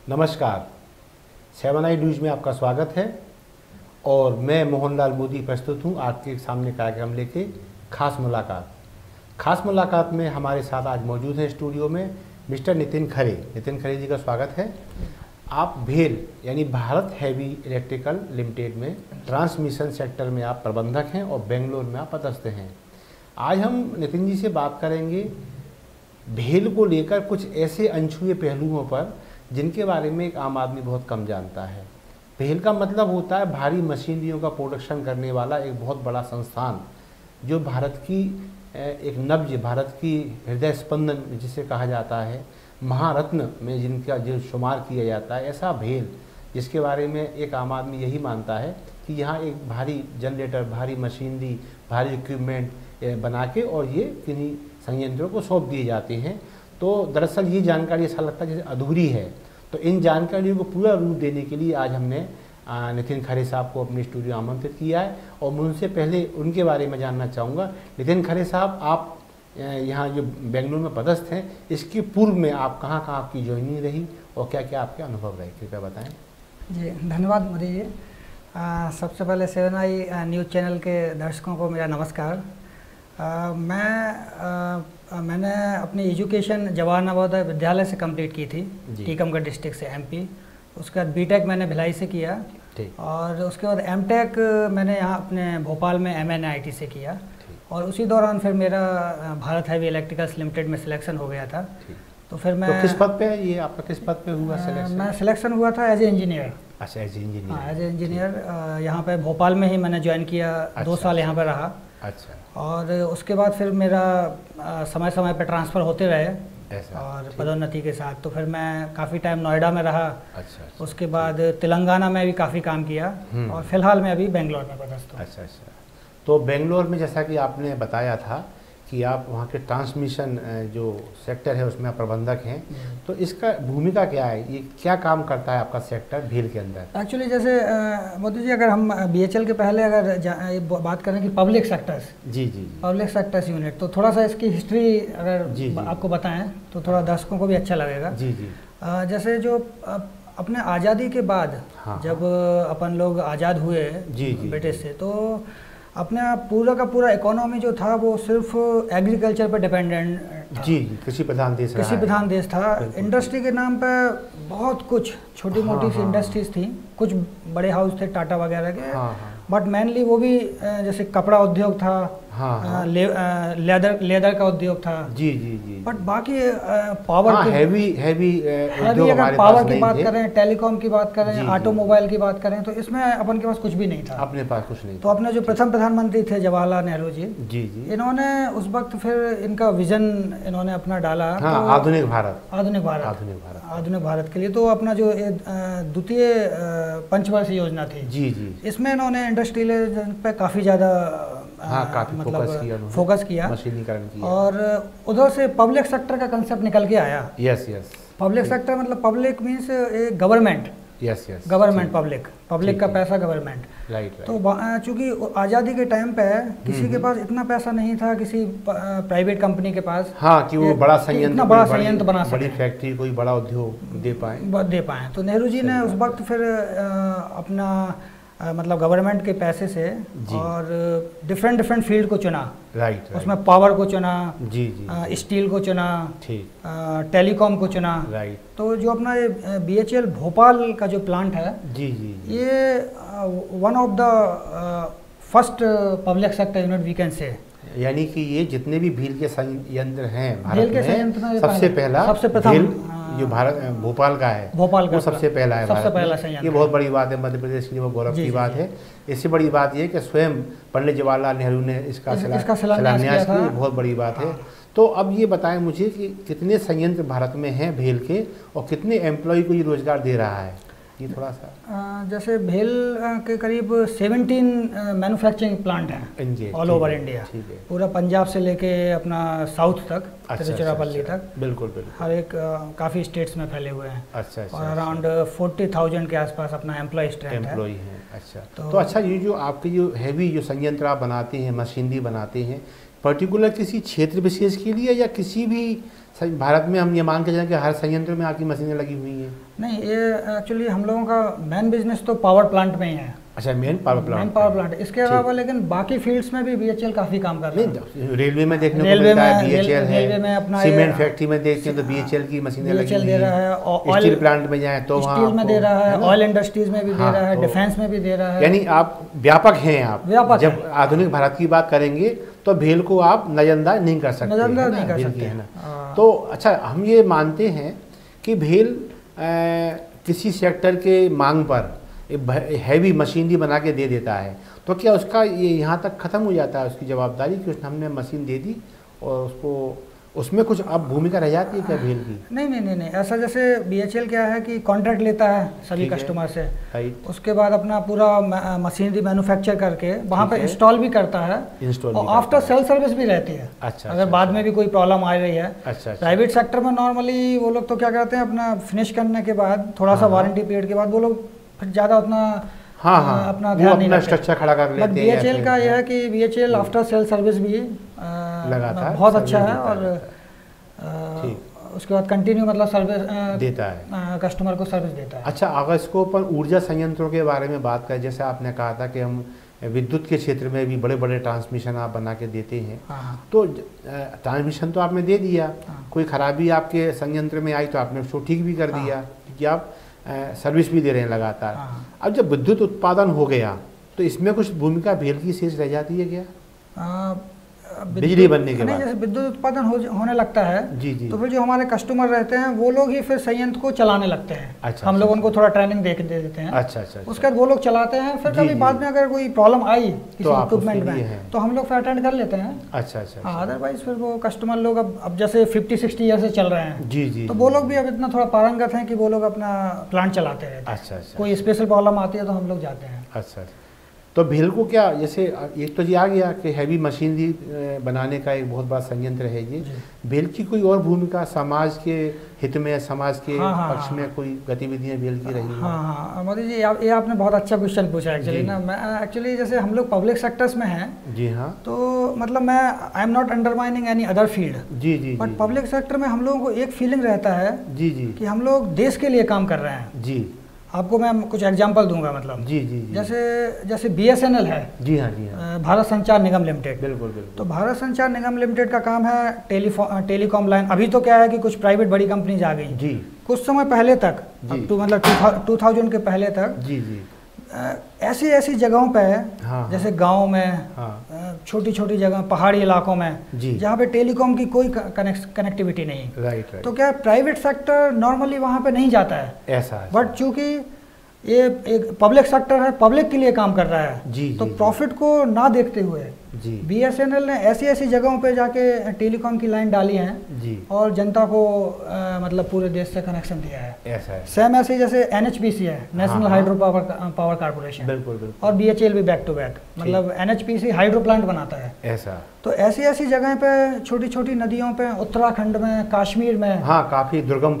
नमस्कार, 7 I news में आपका स्वागत है और मैं मोहनलाल मोदी प्रस्तुत हूँ आपके सामने कार्यक्रम लेके खास मुलाकात में हमारे साथ आज मौजूद हैं स्टूडियो में मिस्टर नितिन खरे जी का स्वागत है। आप भेल यानी भारत हैवी इलेक्ट्रिकल लिमिटेड में ट्रांसमिशन सेक्टर में आप प्रबंधक हैं और बेंगलोर में आप पदस्थ हैं। आज हम नितिन जी से बात करेंगे भेल को लेकर कुछ ऐसे अनछुए पहलुओं पर जिनके बारे में एक आम आदमी बहुत कम जानता है। भेल का मतलब होता है भारी मशीनरियों का प्रोडक्शन करने वाला एक बहुत बड़ा संस्थान, जो भारत की एक नब्ज, भारत की हृदय स्पंदन जिसे कहा जाता है, महारत्न में जिनका जो शुमार किया जाता है, ऐसा भेल जिसके बारे में एक आम आदमी यही मानता है कि यहाँ एक भारी जनरेटर, भारी मशीनरी, भारी इक्विपमेंट बना के और ये किन्हीं संयंत्रों को सौंप दिए जाते हैं। तो दरअसल ये जानकारी ऐसा लगता है जैसे अधूरी है। तो इन जानकारियों को पूरा रूप देने के लिए आज हमने नितिन खरे साहब को अपने स्टूडियो आमंत्रित किया है और मैं उनसे पहले उनके बारे में जानना चाहूँगा। नितिन खरे साहब, आप यहाँ जो बेंगलुरु में पदस्थ हैं, इसके पूर्व में आप कहाँ आपकी ज्वाइनिंग रही और क्या क्या आपके अनुभव रहे, कृपया बताएँ। जी धन्यवाद मोदी जी। सबसे पहले 7 आई न्यूज़ चैनल के दर्शकों को मेरा नमस्कार। मैंने अपनी एजुकेशन जवाहर नवोदय विद्यालय से कंप्लीट की थी, टीकमगढ़ डिस्ट्रिक्ट से एमपी। उसके बाद बीटेक मैंने भिलाई से किया और उसके बाद एमटेक मैंने यहाँ अपने भोपाल में MNIT से किया और उसी दौरान फिर मेरा भारत हैवी इलेक्ट्रिकल्स लिमिटेड में सिलेक्शन हो गया था। तो फिर मैं किस पद पे है ये आपका, किस पद पे हुआ सिलेक्शन? मैं सिलेक्शन हुआ था एज ए इंजीनियर। अच्छा, एज ए इंजीनियर। हाँ, एज ए इंजीनियर यहाँ पे भोपाल में ही मैंने ज्वाइन किया। 2 साल यहाँ पर रहा। अच्छा। और उसके बाद फिर मेरा समय समय पर ट्रांसफ़र होते रहे ऐसा, और पदोन्नति के साथ। तो फिर मैं काफ़ी टाइम नोएडा में रहा। अच्छा। उसके बाद तेलंगाना में भी काफ़ी काम किया और फिलहाल मैं अभी बेंगलोर में पदस्थ हूँ। अच्छा। तो बेंगलोर में जैसा कि आपने बताया था कि आप वहाँ के ट्रांसमिशन जो सेक्टर है उसमें आप प्रबंधक हैं, तो इसका भूमिका क्या है, ये क्या काम करता है आपका सेक्टर भेल के अंदर? एक्चुअली जैसे मोदी जी, अगर हम BHL के पहले अगर बात करें कि पब्लिक सेक्टर्स, जी पब्लिक सेक्टर्स यूनिट, तो थोड़ा सा इसकी हिस्ट्री अगर आपको बताएं तो थोड़ा दर्शकों को भी अच्छा लगेगा। जी। जैसे जो अपने आज़ादी के बाद जब अपन लोग आज़ाद हुए ब्रिटिश से, तो अपने पूरा का पूरा इकोनॉमी जो था वो सिर्फ एग्रीकल्चर पर डिपेंडेंट था। जी, कृषि प्रधान देश था। इंडस्ट्री के नाम पे बहुत कुछ छोटी मोटी सी इंडस्ट्रीज थी, कुछ बड़े हाउस थे टाटा वगैरह के, बट मेनली वो भी जैसे कपड़ा उद्योग था, लेदर का उद्योग था। जी। बट बाकी पावर हैवी अगर पावर की बात करें, टेलीकॉम की बात करें, ऑटोमोबाइल की बात करें, तो इसमें अपन के पास कुछ भी नहीं था। अपने पास कुछ नहीं। तो अपने जो प्रथम प्रधानमंत्री थे जवाहरलाल नेहरू जी, इन्होंने उस वक्त फिर इनका विजन इन्होंने अपना डाला, आधुनिक भारत के लिए। तो अपना जो द्वितीय पंचवर्षीय योजना थी, जी, इसमें इन्होंने इंडस्ट्रियलाइजेशन पे काफ़ी ज़्यादा फोकस किया, मशीनीकरण किया। और उधर से पब्लिक सेक्टर का कंसेप्ट निकल के आया। यस। पब्लिक सेक्टर मतलब public means government. Yes. Government, public का पैसा गवर्नमेंट। राइट। तो चूंकि आज़ादी के टाइम पे किसी के पास इतना पैसा नहीं था, किसी प्राइवेट कंपनी के पास, कि वो बड़ा संयंत्र बना सके, बड़ी फैक्ट्री, कोई बड़ा उद्योग दे पाए। तो नेहरू जी ने उस वक्त फिर अपना मतलब गवर्नमेंट के पैसे से और डिफरेंट फील्ड को चुना। राइट। उसमें पावर को चुना, जी, स्टील को चुना, टेलीकॉम को चुना। राइट। तो जो अपना ये BHL भोपाल का जो प्लांट है, जी, ये one of the first public sector unit we can say. यानी कि ये जितने भी भेल के संयंत्र हैं भारत में, सबसे प्रथम जो भारत भोपाल का है, वो सबसे पहला है, सबसे पहला संयंत्र। ये बहुत बड़ी बात है, मध्य प्रदेश के लिए वो गौरव की बात है। इससे बड़ी बात ये है कि स्वयं पंडित जवाहरलाल नेहरू ने इसका शिलान्यास किया, बहुत बड़ी बात है। तो अब ये बताएं मुझे कि कितने संयंत्र भारत में हैं भेल के और कितने एम्प्लॉय को ये रोजगार दे रहा है, ये थोड़ा सा। जैसे भेल के करीब 17 मैन्युफैक्चरिंग प्लांट हैं ऑल ओवर इंडिया, पूरा पंजाब से लेके अपना साउथ तक, तिरुचिरापल्ली तक, बिल्कुल हर एक काफ़ी स्टेट्स में फैले हुए हैं। अच्छा। और अराउंड 40,000 के आसपास अपना एम्प्लॉय स्ट्रेंथ है। अच्छा। तो अच्छा, ये जो आपके जो हैवी जो संयंत्र आप बनाते हैं, मशीनरी बनाते हैं, पर्टिकुलर किसी क्षेत्र विशेष के लिए या किसी भी भारत में हम ये मान के चलें कि हर संयंत्र में आपकी मशीनें लगी हुई हैं? नहीं, ये एक्चुअली हम लोगों का मेन बिजनेस तो पावर प्लांट में ही है। अच्छा, मेन पावर प्लांट। इसके अलावा लेकिन बाकी फील्ड्स में भी बीएचईएल काफ़ी काम कर रहा है। रेलवे में देखने को मिलता है बीएचईएल है, रेलवे में अपना सीमेंट फैक्ट्री में देखते हैं तो बीएचईएल की मशीनें लगी हुई है, स्टील प्लांट में जाए तो वहाँ स्टील में दे रहा है, ऑयल इंडस्ट्रीज में भी दे रहा है, डिफेंस में भी दे रहा है। यानी आप व्यापक हैं। आप जब आधुनिक भारत की बात करेंगे तो भेल को आप नजरअंदाज नहीं कर सकते, नजरअंदाज नहीं कर सकते है ना। तो अच्छा, हम ये मानते हैं कि भेल किसी सेक्टर के मांग पर हैवी मशीनरी बना के दे देता है, तो क्या उसका ये यहाँ तक ख़त्म हो जाता है उसकी जवाबदारी कि हमने मशीन दे दी और उसको उसमें कुछ अब भूमिका रह जाती है क्या भेल की? नहीं, ऐसा जैसे बीएचईएल क्या है कि कॉन्ट्रैक्ट लेता है सभी कस्टमर से, उसके बाद अपना पूरा मशीनरी मैन्युफैक्चर करके वहाँ पे इंस्टॉल भी करता है, और आफ्टर सेल सर्विस भी रहती है। अच्छा, अगर बाद में भी कोई प्रॉब्लम आ रही है। प्राइवेट सेक्टर में नॉर्मली वो लोग तो क्या करते हैं, अपना फिनिश करने के बाद थोड़ा सा वारंटी पीरियड के बाद वो लोग फिर ज़्यादा उतना अपना ध्यान नहीं रखते, स्ट्रक्चर खड़ा कर लेते हैं। बीएचईएल का यह है कि बीएचईएल आफ्टर सेल सर्विस भी बहुत अच्छा है, और उसके बाद कंटिन्यू मतलब सर्विस देता है, कस्टमर को सर्विस देता है। अच्छा, अगर इसको अपन ऊर्जा संयंत्रों के बारे में बात करें, जैसे आपने कहा था कि हम विद्युत के क्षेत्र में भी बड़े बड़े ट्रांसमिशन आप बना के देते हैं, तो ट्रांसमिशन तो आपने दे दिया, कोई खराबी आपके संयंत्र में आई तो आपने उसको ठीक भी कर दिया, क्योंकि आप सर्विस भी दे रहे हैं लगातार। अब जब विद्युत उत्पादन हो गया तो इसमें कुछ भूमिका भेल की शेष रह जाती है क्या? बिजली बनने के बाद जैसे विद्युत उत्पादन होने लगता है जी, तो फिर जो हमारे कस्टमर रहते हैं वो लोग ही फिर संयंत्र को चलाने लगते हैं। अच्छा, हम लोग उनको थोड़ा ट्रेनिंग दे देते हैं। अच्छा, उसके बाद वो लोग चलाते हैं, फिर कभी बाद में अगर कोई प्रॉब्लम आई किसी इक्विपमेंट में तो हम लोग फिर अटेंड कर लेते हैं। अच्छा, अदरवाइज फिर वो कस्टमर लोग अब जैसे 50-60 ईयर से चल रहे हैं जी, तो वो लोग भी अब इतना थोड़ा पारंगत हैं कि वो लोग अपना प्लांट चलाते रहते हैं। अच्छा, कोई स्पेशल प्रॉब्लम आती है तो हम लोग जाते हैं। अच्छा, तो भेल को क्या, जैसे एक तो ये आ गया कि हैवी मशीनरी बनाने का एक बहुत बड़ा संयंत्र है ये, भेल की कोई और भूमिका समाज के हित में, समाज के पक्ष में कोई गतिविधियां भेल की रही? हाँ, मोदी जी ये आपने बहुत अच्छा क्वेश्चन पूछा एक्चुअली ना। मैं एक्चुअली जैसे हम लोग पब्लिक सेक्टर्स में हैं जी, हाँ, तो मतलब मैं I am not undermining any other field जी, बट पब्लिक सेक्टर में हम लोगों को एक फीलिंग रहता है जी कि हम लोग देश के लिए काम कर रहे हैं जी। आपको मैं कुछ एग्जांपल दूंगा, मतलब जी, जैसे बीएसएनएल है, जी हाँ, भारत संचार निगम लिमिटेड। बिल्कुल। तो भारत संचार निगम लिमिटेड का काम है टेलीकॉम लाइन। अभी तो क्या है कि कुछ प्राइवेट बड़ी कंपनीज आ गई जी, कुछ समय पहले तक, मतलब 2000 के पहले तक जी, ऐसी जगहों पे जैसे गांव में, छोटी छोटी जगह, पहाड़ी इलाकों में जहाँ पे टेलीकॉम की कोई कनेक्टिविटी नहीं, राइट। तो क्या प्राइवेट सेक्टर नॉर्मली वहाँ पे नहीं जाता है ऐसा, बट चूंकि ये एक पब्लिक सेक्टर है, पब्लिक के लिए काम कर रहा है जी, तो प्रॉफिट को ना देखते हुए बीएसएनएल ने ऐसी जगहों पे जाके टेलीकॉम की लाइन डाली है जी, और जनता को मतलब पूरे देश से कनेक्शन दिया है। ऐसा है। सेम ऐसे जैसे एनएचपीसी है, नेशनल हाइड्रो पावर कारपोरेशन, बिल्कुल, और बीएचईएल भी बैक टू बैक, मतलब एनएचपीसी हाइड्रो प्लांट बनाता है। ऐसा, तो ऐसी जगह पे छोटी छोटी नदियों पे, उत्तराखंड में, कश्मीर में, काफी दुर्गम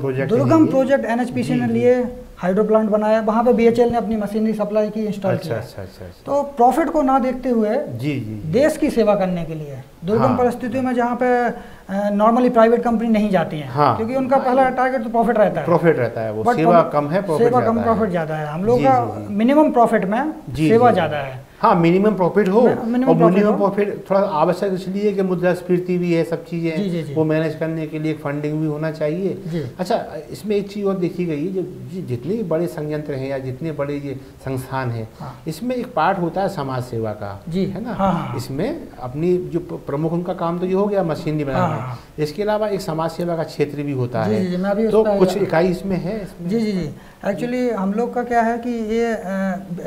प्रोजेक्ट एनएचपीसी ने लिए, हाइड्रो प्लांट बनाया, वहाँ पे बीएचईएल ने अपनी मशीनरी सप्लाई की, इंस्टॉल किया। अच्छा। तो प्रॉफिट को ना देखते हुए जी, देश की सेवा करने के लिए दुर्गम परिस्थितियों में जहाँ पे नॉर्मली प्राइवेट कंपनी नहीं जाती हैं, क्योंकि उनका पहला टारगेट तो प्रॉफिट रहता है, वो सेवा कम है, प्रॉफिट ज़्यादा है। हम लोग का मिनिमम प्रॉफिट में सेवा ज़्यादा है। हाँ, मिनिमम प्रॉफिट हो, और मिनिमम प्रॉफिट थोड़ा आवश्यक इसलिए कि मुद्रास्फीति भी है, सब चीज़ें वो मैनेज करने के लिए फंडिंग भी होना चाहिए। अच्छा, इसमें एक चीज़ और देखी गई है, जो जितने बड़े संयंत्र हैं या जितने बड़े ये संस्थान हैं, इसमें एक पार्ट होता है समाज सेवा का, है ना। इसमें अपनी जो प्रमुख उनका काम तो ये हो गया मशीनरी बनाना, इसके अलावा एक समाज सेवा का क्षेत्र भी होता है, तो कुछ इकाई इसमें है। जी, एक्चुअली हम लोग का क्या है कि ये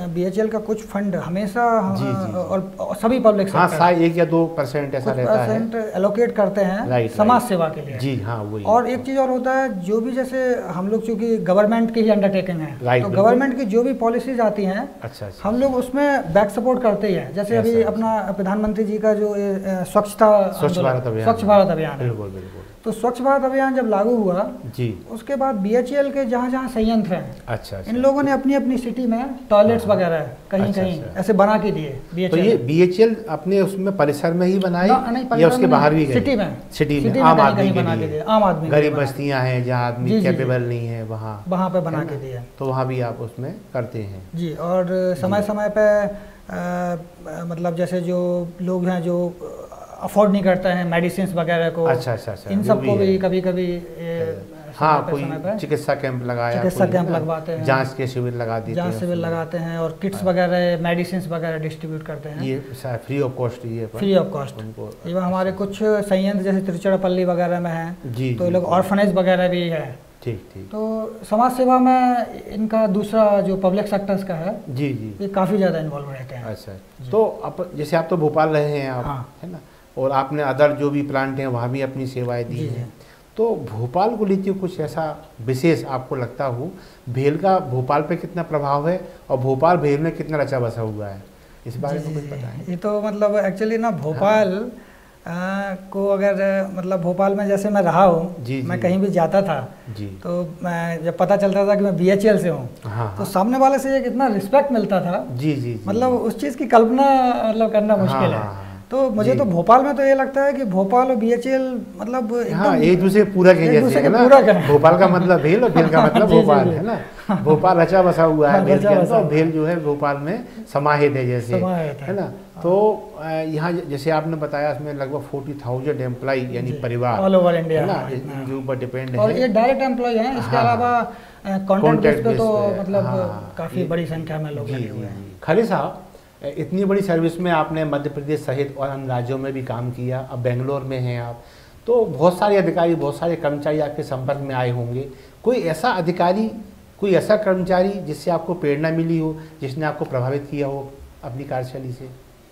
बीएचईएल का कुछ फंड हमेशा और सभी पब्लिक सेक्टर 1 या 2% ऐसा रहता है, एलोकेट करते हैं समाज सेवा के लिए। जी हाँ, वही। और एक चीज़ और होता है, जो भी जैसे हम लोग चूँकि गवर्नमेंट की ही अंडरटेकिंग है, तो गवर्नमेंट की जो भी पॉलिसीज आती हैं, हम लोग उसमें बैक सपोर्ट करते हैं। जैसे अभी अपना प्रधानमंत्री जी का जो स्वच्छ भारत अभियान है, तो स्वच्छ भारत अभियान जब लागू हुआ जी, उसके बाद BHEL के जहाँ जहाँ संयंत्र हैं, अच्छा, इन लोगों ने अपनी अपनी सिटी में टॉयलेट्स वगैरह कहीं कहीं ऐसे बना के दिए BHEL। तो ये BHEL अपने उसमें परिसर में ही बनाए या उसके बाहर भी गए? सिटी में आम आदमी के लिए, आम आदमी, गरीब बस्तियां हैं जहाँ आदमी कैपेबल नहीं है, वहाँ पे बना के दिए, तो वहाँ भी आप उसमें करते हैं जी। और समय समय पे मतलब जैसे जो लोग हैं जो अफोर्ड नहीं करते हैं मेडिसिन वगैरह को, अच्छा, इन सबको भी कभी कभी हाँ कोई चिकित्सा कैंप लगाया, चिकित्सा कैंप लगवाते हैं, जांच के शिविर लगा देते हैं, जांच शिविर लगाते हैं और किट्स वगैरह मेडिसिन वगैरह डिस्ट्रीब्यूट करते हैं, ये फ्री ऑफ कॉस्ट, ये फ्री ऑफ कॉस्ट। ये हमारे कुछ संयंत्र जैसे तिरुचिरापल्ली वगैरह में है, तो लोग ऑर्फनेज वगैरह भी है। ठीक। तो समाज सेवा में इनका दूसरा जो पब्लिक सेक्टर्स का है जी, ये काफ़ी ज़्यादा इन्वॉल्व रहते हैं। अच्छा, तो अब जैसे आप तो भोपाल रहे हैं आप, है ना, और आपने अदर जो भी प्लांट हैं वहाँ भी अपनी सेवाएं दी हैं, तो भोपाल को लेते कुछ ऐसा विशेष आपको लगता हो, भेल का भोपाल पे कितना प्रभाव है और भोपाल भेल में कितना रचा बसा हुआ है, इस बारे में कुछ बताएं। ये तो मतलब एक्चुअली ना भोपाल को अगर मतलब भोपाल में जैसे मैं रहा हूँ, मैं कहीं भी जाता था जी, तो मैं जब पता चलता था कि मैं BHEL से हूँ, तो सामने वाले से एक इतना रिस्पेक्ट मिलता था जी, मतलब उस चीज़ की कल्पना मतलब करना मुश्किल है। तो मुझे तो भोपाल में तो ये लगता है कि भोपाल और BHEL मतलब एक दूसरे पूरा के जैसे है ना, भोपाल का मतलब भेल और भेल का मतलब भोपाल है ना, भोपाल रचा बसा हुआ है भेल के अंदर, और भेल जो है भोपाल में समाहित है जैसे, है ना। तो यहाँ जैसे आपने बताया इसमें लगभग 40,000 एम्प्लॉय यानी परिवार ऑल ओवर इंडिया इनके ऊपर डिपेंड है, और ये डायरेक्ट एम्प्लॉय हैं, इसके अलावा कॉन्ट्रैक्ट पे तो मतलब काफ़ी बड़ी संख्या में लोग लगे हुए हैं। खरे साहब, इतनी बड़ी सर्विस में आपने मध्य प्रदेश सहित और अन्य राज्यों में भी काम किया, अब बेंगलोर में हैं आप, तो बहुत सारे अधिकारी, बहुत सारे कर्मचारी आपके संपर्क में आए होंगे, कोई ऐसा अधिकारी, कोई ऐसा कर्मचारी जिससे आपको प्रेरणा मिली हो, जिसने आपको प्रभावित किया हो अपनी कार्यशैली से?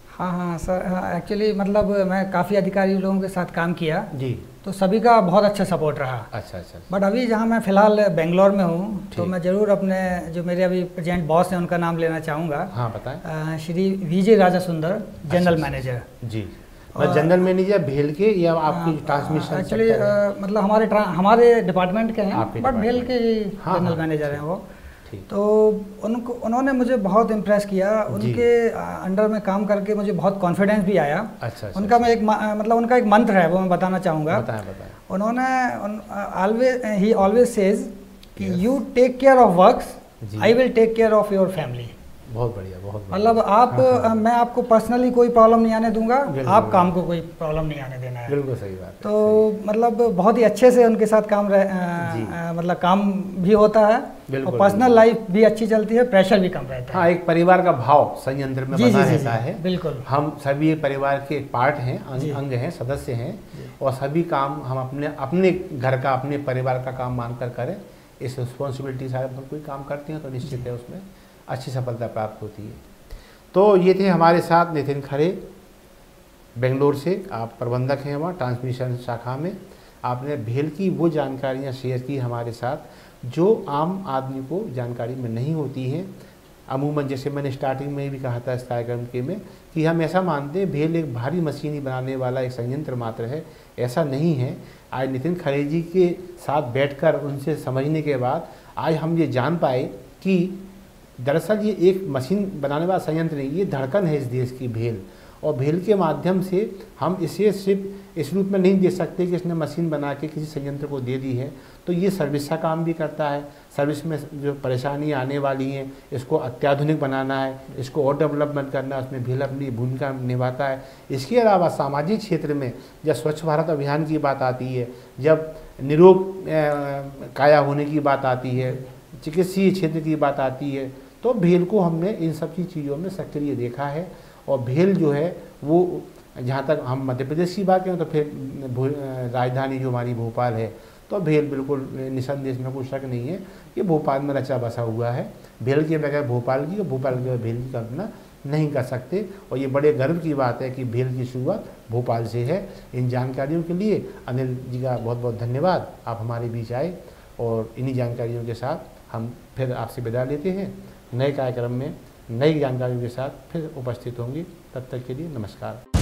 हाँ सर, एक्चुअली मतलब मैं काफ़ी अधिकारी लोगों के साथ काम किया जी, तो सभी का बहुत अच्छा सपोर्ट रहा। अच्छा। बट अभी जहाँ मैं फ़िलहाल बेंगलोर में हूँ, तो मैं ज़रूर अपने जो मेरे अभी प्रेजेंट बॉस हैं उनका नाम लेना चाहूँगा। हाँ बताएं। श्री VJ राजा सुंदर, जनरल मैनेजर जी। जनरल मैनेजर भेल के या आपकी ट्रांसमिशन? एक्चुअली मतलब हमारे डिपार्टमेंट के हैं, बट भेल के जनरल मैनेजर हैं वो। तो उन्होंने मुझे बहुत इम्प्रेस किया, उनके अंडर में काम करके मुझे बहुत कॉन्फिडेंस भी आया। अच्छा। उनका मैं मतलब उनका एक मंत्र है वो मैं बताना चाहूँगा। उन्होंने ही ऑलवेज सेज कि you take care of works, I will take care of your family. बहुत बढ़िया, बहुत मतलब आप मैं आपको पर्सनली कोई प्रॉब्लम नहीं आने दूंगा, आप काम को कोई प्रॉब्लम नहीं आने देना है। बिल्कुल सही बात है। तो मतलब बहुत ही अच्छे से उनके साथ काम मतलब काम भी होता है और पर्सनल लाइफ भी अच्छी चलती है, प्रेशर भी कम रहता है। हाँ, एक परिवार का भाव संयंत्र में बना रहता है। बिल्कुल, हम सभी परिवार के पार्ट हैं, अंग हैं, सदस्य हैं, और सभी काम हम अपने घर का, अपने परिवार का काम मानकर करें। इस रिस्पॉन्सिबिलिटी से हम कोई काम करते हैं तो निश्चित है उसमें अच्छी सफलता प्राप्त होती है। तो ये थे हमारे साथ नितिन खरे, बेंगलोर से, आप प्रबंधक हैं वहाँ ट्रांसमिशन शाखा में। आपने भेल की वो जानकारियाँ शेयर की हमारे साथ जो आम आदमी को जानकारी में नहीं होती हैं। अमूमन जैसे मैंने स्टार्टिंग में भी कहा था इस कार्यक्रम के में कि हम ऐसा मानते हैं भेल एक भारी मशीनी बनाने वाला एक संयंत्र मात्र है, ऐसा नहीं है। आज नितिन खरे जी के साथ बैठकर उनसे समझने के बाद आज हम ये जान पाए कि दरअसल ये एक मशीन बनाने वाला संयंत्र नहीं, ये धड़कन है इस देश की भेल, और भेल के माध्यम से हम इसे सिर्फ इस रूप में नहीं दे सकते कि इसने मशीन बना के किसी संयंत्र को दे दी है। तो ये सर्विस का काम भी करता है। सर्विस में जो परेशानी आने वाली हैं इसको अत्याधुनिक बनाना है, इसको और डेवलपमेंट करना है, उसमें भेल अपनी भूमिका निभाता है। इसके अलावा सामाजिक क्षेत्र में जब स्वच्छ भारत अभियान की बात आती है, जब निरोग काया होने की बात आती है, चिकित्सीय क्षेत्र की बात आती है, तो भेल को हमने इन सब की चीज़ों में सक्रिय देखा है। और भेल जो है वो जहाँ तक हम मध्य प्रदेश की बात करें तो फिर राजधानी जो हमारी भोपाल है, तो भेल बिल्कुल निसंदेह में कोई शक नहीं है, ये भोपाल में रचा बसा हुआ है। भेल के बगैर भोपाल की और भोपाल के बगैर भेल की कल्पना नहीं कर सकते। और ये बड़े गर्व की बात है कि भेल की शुरुआत भोपाल से है। इन जानकारियों के लिए अनिल जी का बहुत बहुत धन्यवाद, आप हमारे बीच आए, और इन्हीं जानकारियों के साथ हम फिर आपसे विदा लेते हैं। नए कार्यक्रम में नई जानकारियों के साथ फिर उपस्थित होंगे। तब तक के लिए नमस्कार।